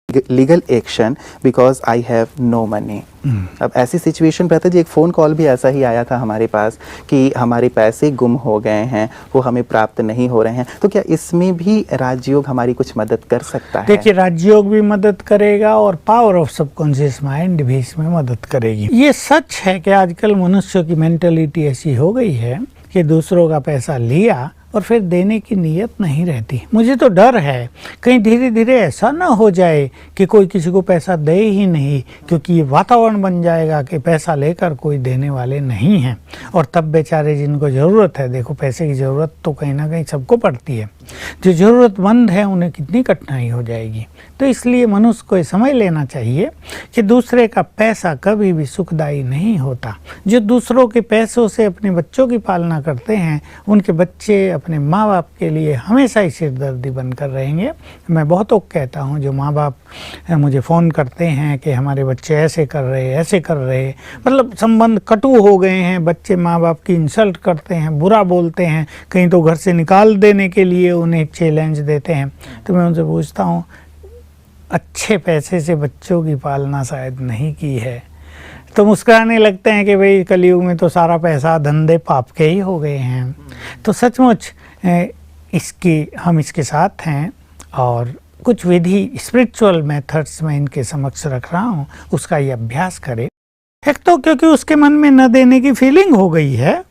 Legal action because I have no money. अब ऐसी situation पे था जी, एक फ़ोन कॉल भी ऐसा ही आया था हमारे पास कि हमारे पैसे गुम हो गए हैं, वो हमें प्राप्त नहीं हो रहे हैं। तो क्या इसमें भी राजयोग हमारी कुछ मदद कर सकता है? देखिए, राजयोग भी मदद करेगा और पावर ऑफ सबकॉन्शियस माइंड भी इसमें मदद करेगी। ये सच है कि आजकल मनुष्य की मेंटलिटी ऐसी हो गई है कि दूसरों का पैसा लिया और फिर देने की नीयत नहीं रहती। मुझे तो डर है कहीं धीरे धीरे ऐसा ना हो जाए कि कोई किसी को पैसा दे ही नहीं, क्योंकि ये वातावरण बन जाएगा कि पैसा लेकर कोई देने वाले नहीं हैं। और तब बेचारे जिनको ज़रूरत है, देखो पैसे की ज़रूरत तो कहीं ना कहीं सबको पड़ती है, जो ज़रूरतमंद है उन्हें कितनी कठिनाई हो जाएगी। तो इसलिए मनुष्य को ये समझ लेना चाहिए कि दूसरे का पैसा कभी भी सुखदायी नहीं होता। जो दूसरों के पैसों से अपने बच्चों की पालना करते हैं, उनके बच्चे अपने माँ बाप के लिए हमेशा ही सिरदर्दी बनकर रहेंगे। मैं बहुतों को कहता हूँ, जो माँ बाप मुझे फ़ोन करते हैं कि हमारे बच्चे ऐसे कर रहे, ऐसे कर रहे, मतलब संबंध कटु हो गए हैं, बच्चे माँ बाप की इंसल्ट करते हैं, बुरा बोलते हैं, कहीं तो घर से निकाल देने के लिए उन्हें चैलेंज देते हैं। तो मैं उनसे पूछता हूँ, अच्छे पैसे से बच्चों की पालना शायद नहीं की है। तो मुस्कुराने लगते हैं कि भाई कलयुग में तो सारा पैसा धंधे पाप के ही हो गए हैं। तो सचमुच हम इसके साथ हैं और कुछ विधि स्पिरिचुअल मेथड्स में इनके समक्ष रख रहा हूँ, उसका ये अभ्यास करें। एक तो क्योंकि उसके मन में न देने की फीलिंग हो गई है,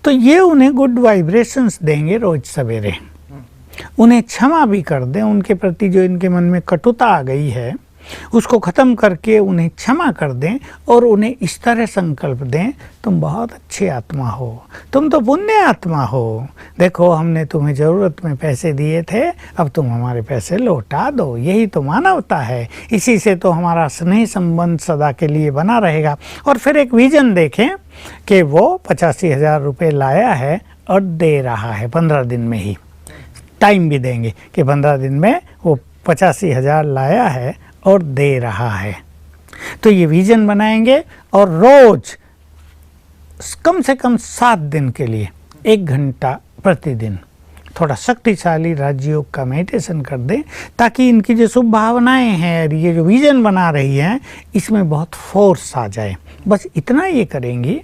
तो ये उन्हें गुड वाइब्रेशंस देंगे रोज सवेरे। उन्हें क्षमा भी कर दें, उनके प्रति जो इनके मन में कटुता आ गई है उसको ख़त्म करके उन्हें क्षमा कर दें और उन्हें इस तरह संकल्प दें, तुम बहुत अच्छी आत्मा हो, तुम तो पुण्य आत्मा हो, देखो हमने तुम्हें ज़रूरत में पैसे दिए थे, अब तुम हमारे पैसे लौटा दो। यही तो मानवता है, इसी से तो हमारा स्नेह संबंध सदा के लिए बना रहेगा। और फिर एक विजन देखें कि वो 85,000 रुपये लाया है और दे रहा है 15 दिन में ही। टाइम भी देंगे कि 15 दिन में वो 85,000 लाया है और दे रहा है। तो ये विजन बनाएंगे और रोज कम से कम 7 दिन के लिए 1 घंटा प्रतिदिन थोड़ा शक्तिशाली राजयोग का मेडिटेशन कर दें, ताकि इनकी जो शुभ भावनाएं हैं, ये जो विजन बना रही हैं, इसमें बहुत फोर्स आ जाए। बस इतना ये करेंगी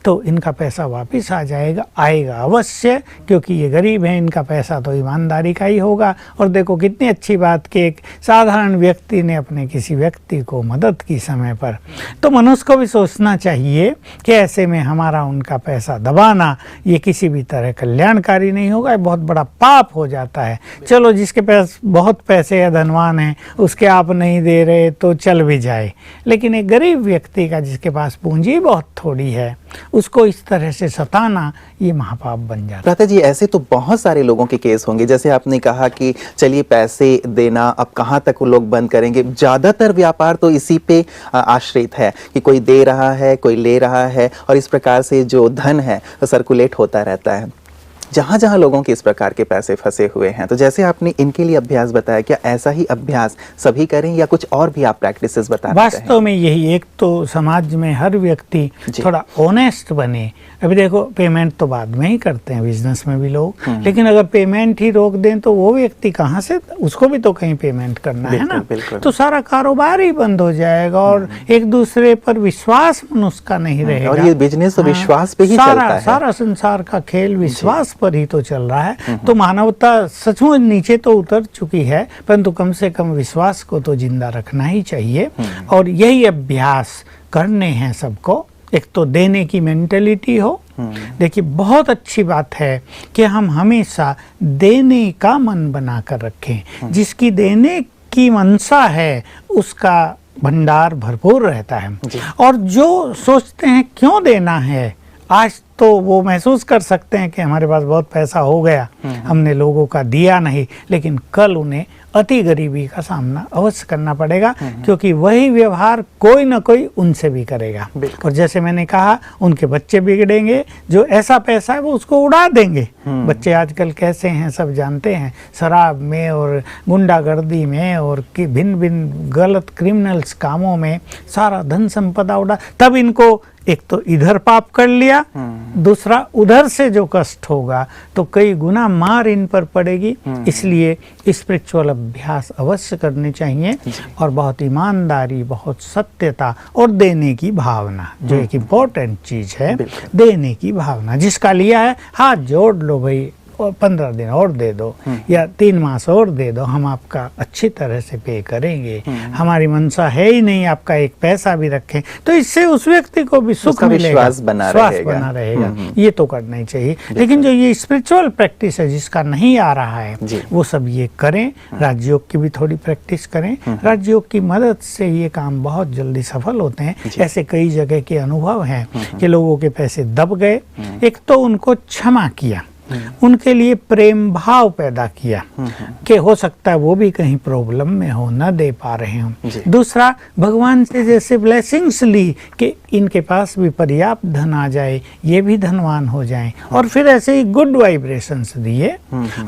तो इनका पैसा वापस आ जाएगा, आएगा अवश्य, क्योंकि ये गरीब हैं, इनका पैसा तो ईमानदारी का ही होगा। और देखो कितनी अच्छी बात कि एक साधारण व्यक्ति ने अपने किसी व्यक्ति को मदद की समय पर। तो मनुष्य को भी सोचना चाहिए कि ऐसे में हमारा उनका पैसा दबाना ये किसी भी तरह कल्याणकारी नहीं होगा, बहुत बड़ा पाप हो जाता है। चलो जिसके पास बहुत पैसे या धनवान हैं उसके आप नहीं दे रहे तो चल भी जाए, लेकिन एक गरीब व्यक्ति का जिसके पास पूंजी बहुत थोड़ी है, उसको इस तरह से सताना ये महापाप बन जाता है। भ्राता जी, ऐसे तो बहुत सारे लोगों के केस होंगे, जैसे आपने कहा कि चलिए पैसे देना अब कहाँ तक वो लोग बंद करेंगे। ज़्यादातर व्यापार तो इसी पे आश्रित है कि कोई दे रहा है, कोई ले रहा है, और इस प्रकार से जो धन है वो सर्कुलेट होता रहता है। जहाँ जहाँ लोगों के इस प्रकार के पैसे फंसे हुए हैं, तो जैसे आपने इनके लिए अभ्यास बताया, क्या ऐसा ही अभ्यास सभी करें या कुछ और भी आप प्रैक्टिसेस बता रहे हैं? वास्तव में यही, एक तो समाज में हर व्यक्ति थोड़ा ऑनेस्ट बने। अभी देखो पेमेंट तो बाद में ही करते हैं बिजनेस में भी लोग, लेकिन अगर पेमेंट ही रोक दें तो वो व्यक्ति कहाँ से, उसको भी तो कहीं पेमेंट करना है ना। तो सारा कारोबार ही बंद हो जाएगा और एक दूसरे पर विश्वास मनुष्य का नहीं रहेगा। और ये बिजनेस तो विश्वास पे ही चलता है। सारा संसार का खेल विश्वास पर ही तो चल रहा है। तो मानवता सचमुच नीचे तो उतर चुकी है, परंतु कम से कम विश्वास को तो जिंदा रखना ही चाहिए। और यही अभ्यास करने हैं सबको। एक तो देने की मेंटेलिटी हो। देखिए बहुत अच्छी बात है कि हम हमेशा देने का मन बनाकर रखें। जिसकी देने की मनसा है उसका भंडार भरपूर रहता है। और जो सोचते हैं क्यों देना है, आज तो वो महसूस कर सकते हैं कि हमारे पास बहुत पैसा हो गया, हमने लोगों का दिया नहीं, लेकिन कल उन्हें अति गरीबी का सामना अवश्य करना पड़ेगा, क्योंकि वही व्यवहार कोई ना कोई उनसे भी करेगा। और जैसे मैंने कहा, उनके बच्चे बिगड़ेंगे, जो ऐसा पैसा है वो उसको उड़ा देंगे। बच्चे आजकल कैसे हैं सब जानते हैं, शराब में और गुंडागर्दी में और भिन्न भिन्न गलत क्रिमिनल्स कामों में सारा धन संपदा उड़ा। तब इनको एक तो इधर पाप कर लिया, दूसरा उधर से जो कष्ट होगा तो कई गुना मार इन पर पड़ेगी। इसलिए स्पिरिचुअल अभ्यास अवश्य करने चाहिए और बहुत ईमानदारी, बहुत सत्यता और देने की भावना, जो एक इम्पोर्टेंट चीज है, देने की भावना। जिसका लिया है हाथ जोड़ लो भाई, और 15 दिन और दे दो या 3 मास और दे दो, हम आपका अच्छी तरह से पे करेंगे। हमारी मनसा है ही नहीं आपका एक पैसा भी रखें, तो इससे उस व्यक्ति को भी सुख मिलेगा, विश्वास बना रहेगा। ये तो करना ही चाहिए। लेकिन जो ये स्पिरिचुअल प्रैक्टिस है जिसका नहीं आ रहा है, वो सब ये करें। राजयोग की भी थोड़ी प्रैक्टिस करें। राजयोग की मदद से ये काम बहुत जल्दी सफल होते हैं। ऐसे कई जगह के अनुभव हैं कि लोगों के पैसे दब गए। एक तो उनको क्षमा किया, उनके लिए प्रेम भाव पैदा किया कि हो सकता है वो भी कहीं प्रॉब्लम में हो, न दे पा रहे हो। दूसरा, भगवान से जैसे ब्लेसिंग्स ली कि इनके पास भी पर्याप्त धन आ जाए, ये भी धनवान हो जाएं, और फिर ऐसे ही गुड वाइब्रेशंस दिए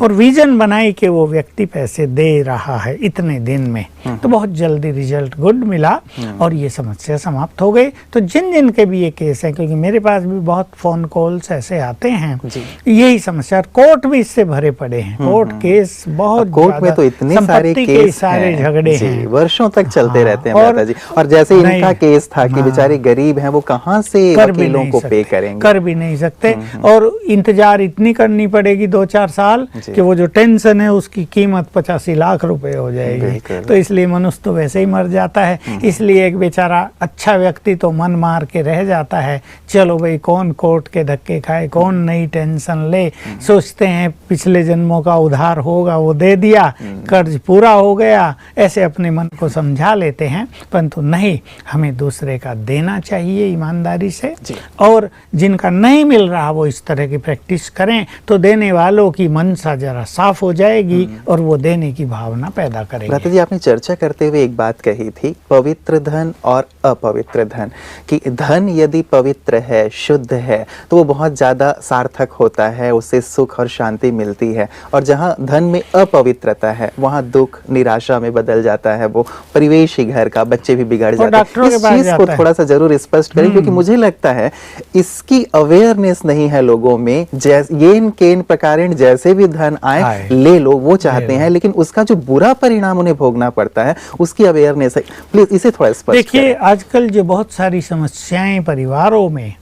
और विजन बनाई कि वो व्यक्ति पैसे दे रहा है इतने दिन में, तो बहुत जल्दी रिजल्ट गुड मिला और ये समस्या समाप्त हो गई। तो जिन जिन के भी ये केस है, क्योंकि मेरे पास भी बहुत फोन कॉल्स ऐसे आते हैं, यही समस्या, कोर्ट भी इससे भरे पड़े हैं। कोर्ट केस बहुत, कोर्ट में तो इतने सारे केस, सारे झगड़े हैं, वर्षों तक चलते रहते हैं माता जी। और जैसे इनका केस था कि बेचारे गरीब हैं, वो कहाँ से वकीलों को पे करेंगे, कर भी नहीं सकते, और इंतजार इतनी करनी पड़ेगी 2-4 साल कि वो जो टेंशन है उसकी कीमत 85 लाख रुपए हो जाएगी। तो इसलिए मनुष्य तो वैसे ही मर जाता है। इसलिए एक बेचारा अच्छा व्यक्ति तो मन मार के रह जाता है, चलो भाई कौन कोर्ट के धक्के खाए, कौन नई टेंशन ले। सोचते हैं पिछले जन्मों का उधार होगा, वो दे दिया, कर्ज पूरा हो गया, ऐसे अपने मन को समझा लेते हैं। परंतु नहीं, हमें दूसरे का देना चाहिए ईमानदारी से, और जिनका नहीं मिल रहा वो इस तरह की प्रैक्टिस करें तो देने वालों की मनसा जरा साफ हो जाएगी और वो देने की भावना पैदा करेंगे। माता जी, आपने चर्चा करते हुए एक बात कही थी, पवित्र धन और अपवित्र धन, कि धन यदि पवित्र है, शुद्ध है, तो वो बहुत ज्यादा सार्थक होता है, उससे सुख और शांति मिलती है। और जहाँ धन में अपवित्रता है, वहाँ दुख निराशा में बदल जाता है, वो परिवेश ही घर का, बच्चे भी बिगड़ जाते हैं। इस चीज को थोड़ा सा जरूर स्पष्ट करें, क्योंकि मुझे लगता है इसकी अवेयरनेस नहीं है लोगों में। येन केन प्रकारेण, जैसे भी धन आए ले लो, वो चाहते हैं, लेकिन उसका जो बुरा परिणाम उन्हें भोगना पड़ता है उसकी अवेयरनेस है। प्लीज इसे थोड़ा स्पष्ट देखिए। आजकल जो बहुत सारी समस्याएं परिवारों में,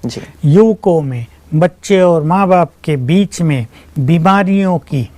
युवकों में, बच्चे और माँ बाप के बीच में, बीमारियों की,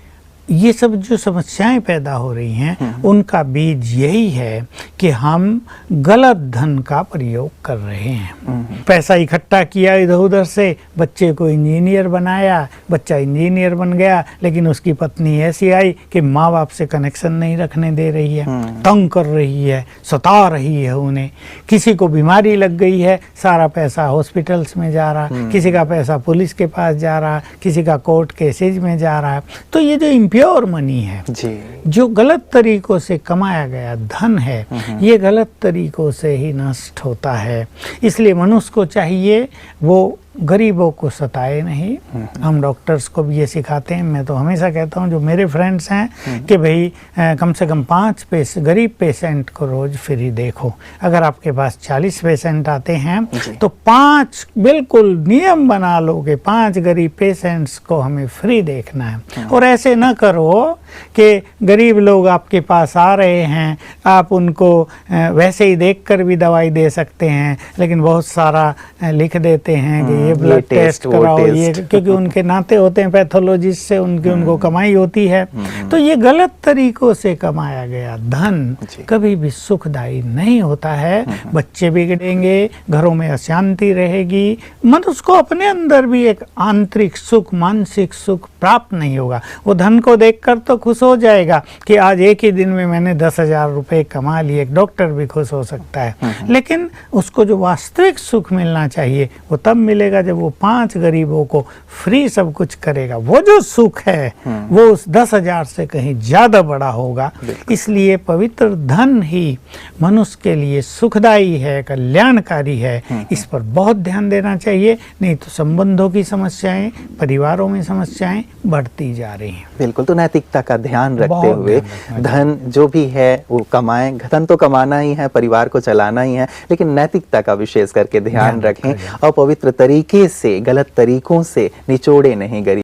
ये सब जो समस्याएं पैदा हो रही हैं, उनका बीज यही है कि हम गलत धन का प्रयोग कर रहे हैं। पैसा इकट्ठा किया इधर उधर से, बच्चे को इंजीनियर बनाया, बच्चा इंजीनियर बन गया, लेकिन उसकी पत्नी ऐसी आई कि माँ बाप से कनेक्शन नहीं रखने दे रही है, तंग कर रही है, सता रही है उन्हें। किसी को बीमारी लग गई है, सारा पैसा हॉस्पिटल्स में जा रहा, किसी का पैसा पुलिस के पास जा रहा, किसी का कोर्ट केसेज में जा रहा। तो ये जो प्योर मनी है जी, जो गलत तरीकों से कमाया गया धन है, ये गलत तरीकों से ही नष्ट होता है। इसलिए मनुष्य को चाहिए वो गरीबों को सताए नहीं। हम डॉक्टर्स को भी ये सिखाते हैं। मैं तो हमेशा कहता हूँ, जो मेरे फ्रेंड्स हैं, कि भाई कम से कम 5 गरीब पेशेंट को रोज फ्री देखो। अगर आपके पास 40 पेशेंट आते हैं तो 5 बिल्कुल नियम बना लो कि 5 गरीब पेशेंट्स को हमें फ्री देखना है। और ऐसे न करो कि गरीब लोग आपके पास आ रहे हैं, आप उनको वैसे ही देखकर भी दवाई दे सकते हैं, लेकिन बहुत सारा लिख देते हैं कि ये ब्लड टेस्ट कराओ, ये, क्योंकि उनके नाते होते हैं पैथोलॉजिस्ट से, उनको कमाई होती है। तो ये गलत तरीकों से कमाया गया धन कभी भी सुखदायी नहीं होता है। बच्चे बिगड़ेंगे, घरों में अशांति रहेगी, मनुष्य को अपने अंदर भी एक आंतरिक सुख, मानसिक सुख प्राप्त नहीं होगा। वो धन को देखकर तो खुश हो जाएगा कि आज एक ही दिन में मैंने 10,000 रुपए कमा लिए, एक डॉक्टर भी खुश हो सकता है, लेकिन उसको जो वास्तविक सुख मिलना चाहिए वो तब मिलेगा करेगा जब वो 5 गरीबों को फ्री सब कुछ करेगा, वो जो सुख है वो उस 10,000 से कहीं ज्यादा बड़ा होगा। इसलिए पवित्र धन ही मनुष्य के लिए सुखदायी है, कल्याणकारी है। इस पर बहुत ध्यान देना चाहिए, नहीं तो संबंधों की समस्याएं, परिवारों में समस्याएं बढ़ती जा रही हैं। बिल्कुल, तो नैतिकता का ध्यान रखते बहुत हुए ध्यान रखना धन जो भी है वो कमाएं, धन तो कमाना ही है, परिवार को चलाना ही है, लेकिन नैतिकता का विशेष करके ध्यान रखें और पवित्र तरीके से, गलत तरीकों से निचोड़े नहीं गरीब